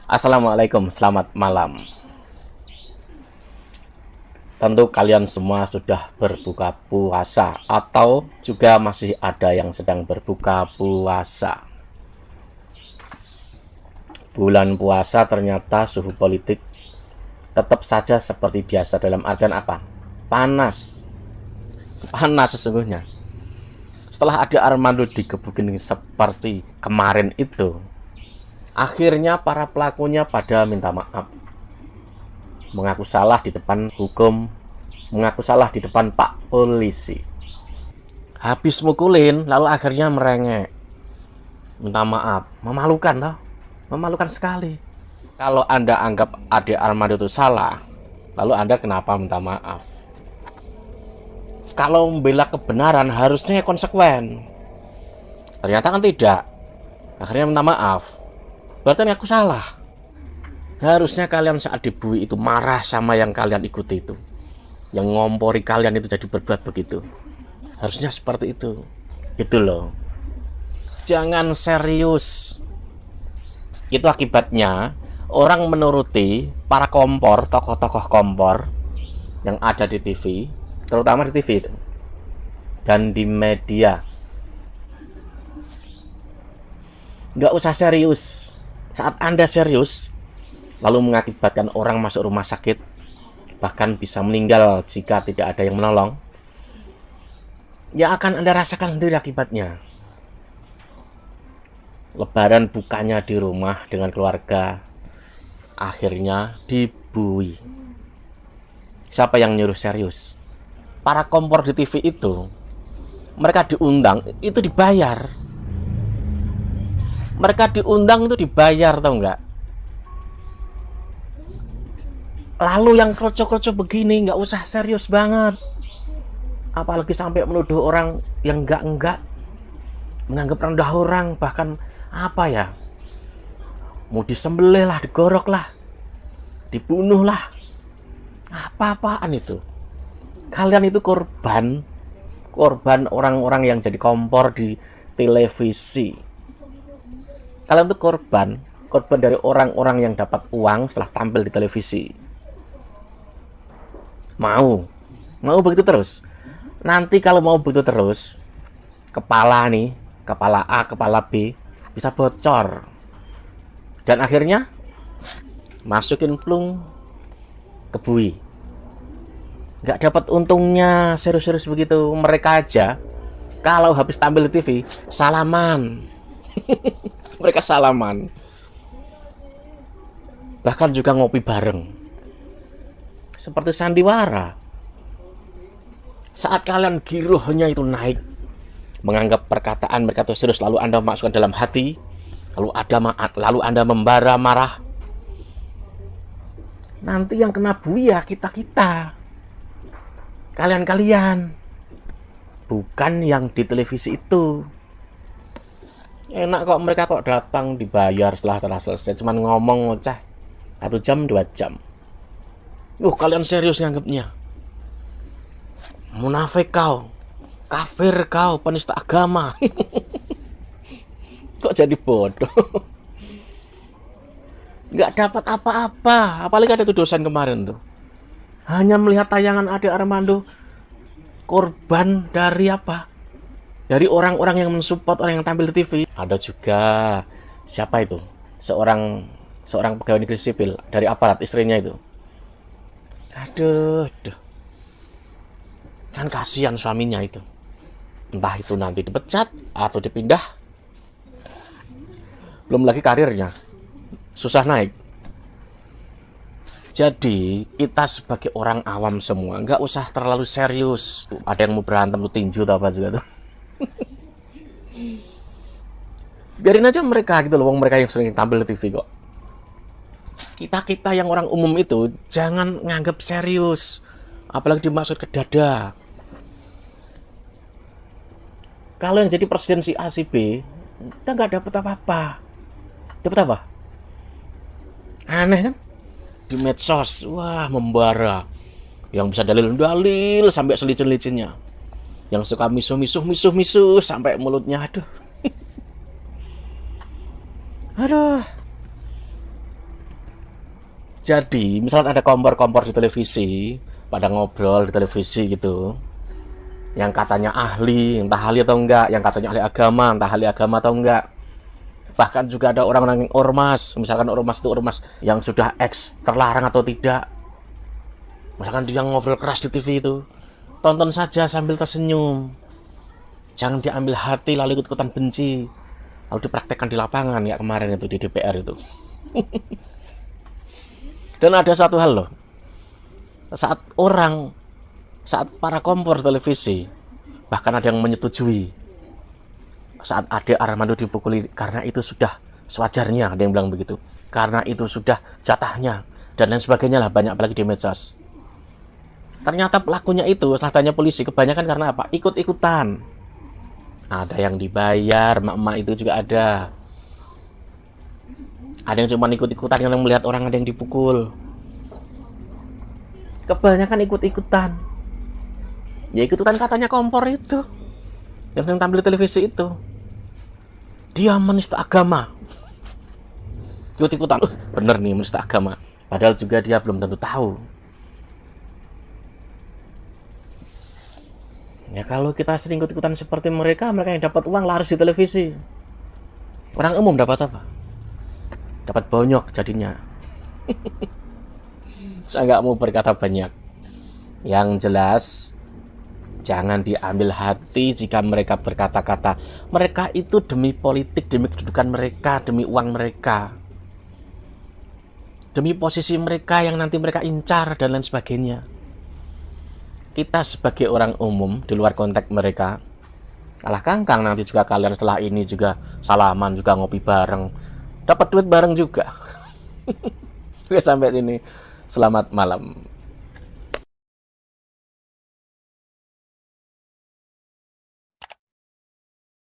Assalamualaikum, selamat malam. Tentu kalian semua sudah berbuka puasa atau juga masih ada yang sedang berbuka puasa. Bulan puasa ternyata suhu politik tetap saja seperti biasa, dalam artian apa? Panas. Panas sesungguhnya. Setelah ada Armando digebukin seperti kemarin itu, akhirnya para pelakunya pada minta maaf, mengaku salah di depan hukum, mengaku salah di depan Pak Polisi. Habis mukulin, lalu akhirnya merengek, minta maaf. Memalukan toh? Memalukan sekali. Kalau Anda anggap Ade Armando itu salah, lalu Anda kenapa minta maaf? Kalau membela kebenaran harusnya konsekuen. Ternyata kan tidak. Akhirnya minta maaf. Berarti aku salah. Harusnya kalian saat dibui itu marah sama yang kalian ikuti itu, yang ngompori kalian itu jadi berbuat begitu. Harusnya seperti itu. Itu loh. Jangan serius. Itu akibatnya orang menuruti para kompor, tokoh-tokoh kompor yang ada di TV, terutama di TV itu, dan di media. Nggak usah serius. Saat Anda serius, lalu mengakibatkan orang masuk rumah sakit, bahkan bisa meninggal jika tidak ada yang menolong, ya akan Anda rasakan sendiri akibatnya. Lebaran bukannya di rumah dengan keluarga, akhirnya dibui. Siapa yang nyuruh serius? Para kompor di TV itu, mereka diundang, itu dibayar. Mereka diundang itu dibayar, tau nggak? Lalu yang kroco-kroco begini nggak usah serius banget. Apalagi sampai menuduh orang yang enggak, menganggap rendah orang, bahkan apa ya? Mau disembelih lah, digorok lah, dibunuh lah. Apa-apaan itu? Kalian itu korban orang-orang yang jadi kompor di televisi. Kalian itu korban dari orang-orang yang dapat uang setelah tampil di televisi. Mau begitu terus. Nanti kalau mau begitu terus, kepala A, kepala B bisa bocor, dan akhirnya masukin plung ke bui. Nggak dapat untungnya serius-serius begitu. Mereka aja kalau habis tampil di TV salaman. Mereka salaman, bahkan juga ngopi bareng seperti sandiwara. Saat kalian girohnya itu naik, menganggap perkataan mereka itu serius, lalu Anda masukkan dalam hati, lalu Anda membara marah, nanti yang kena buya kita, kalian, bukan yang di televisi itu. Enak kok mereka kok datang dibayar setelah selesai, cuman ngomong ngoceh 1 jam 2 jam. Kalian serius nganggapnya. Munafik kau, kafir kau, penista agama. Kok jadi bodoh? Nggak dapat apa-apa. Apalagi ada tuh dosen kemarin tuh, hanya melihat tayangan Ade Armando, korban dari apa? Dari orang-orang yang mensupport orang yang tampil di TV. Ada juga siapa itu? Seorang pegawai negeri sipil dari aparat, istrinya itu. Aduh. Kan kasihan suaminya itu. Entah itu nanti dipecat atau dipindah. Belum lagi karirnya susah naik. Jadi kita sebagai orang awam semua nggak usah terlalu serius. Ada yang mau berantem tuh tinju atau apa juga tuh. Biarin aja mereka gitu loh, mereka yang sering tampil di TV kok. Kita yang orang umum itu jangan nganggap serius, apalagi dimaksud ke dada. Kalau yang jadi presiden si A si B, kita nggak dapat apa-apa. Dapat apa? Aneh kan? Di medsos, wah membara, yang bisa dalil sampai selicin-licinnya, yang suka misuh sampai mulutnya, aduh. Jadi misalnya ada kompor-kompor di televisi, pada ngobrol di televisi gitu, yang katanya ahli, entah ahli atau enggak, yang katanya ahli agama, entah ahli agama atau enggak. Bahkan juga ada orang-orang yang ormas, misalkan ormas itu ormas yang sudah terlarang atau tidak. Misalkan dia ngobrol keras di TV itu, tonton saja sambil tersenyum. Jangan diambil hati lalu ikut-ikutan benci. Lalu dipraktekkan di lapangan ya kemarin itu di DPR itu. Dan ada satu hal loh, saat para kompor televisi, bahkan ada yang menyetujui saat Ade Armando dipukuli, karena itu sudah sewajarnya, ada yang bilang begitu, karena itu sudah jatahnya dan lain sebagainya lah, banyak apalagi di medsos. Ternyata pelakunya itu, setelah tanya polisi, kebanyakan karena apa? Ikut-ikutan. Ada yang dibayar, emak-emak itu juga ada. Ada yang cuma ikut-ikutan yang melihat orang ada yang dipukul. Kebanyakan ikut-ikutan. Ya ikut-ikutan katanya kompor itu, yang sering tampil di televisi itu. Dia menista agama. Ikut-ikutan. Bener nih menista agama. Padahal juga dia belum tentu tahu. Ya kalau kita sering ikut-ikutan seperti mereka yang dapat uang laris di televisi. Orang umum dapat apa? Dapat bonyok jadinya. Saya nggak mau berkata banyak. Yang jelas, jangan diambil hati jika mereka berkata-kata. Mereka itu demi politik, demi kedudukan mereka, demi uang mereka, demi posisi mereka yang nanti mereka incar dan lain sebagainya. Kita sebagai orang umum di luar konteks mereka, kalah kangkang nanti juga kalian setelah ini juga salaman, juga ngopi bareng, dapat duit bareng juga. Sampai sini, selamat malam.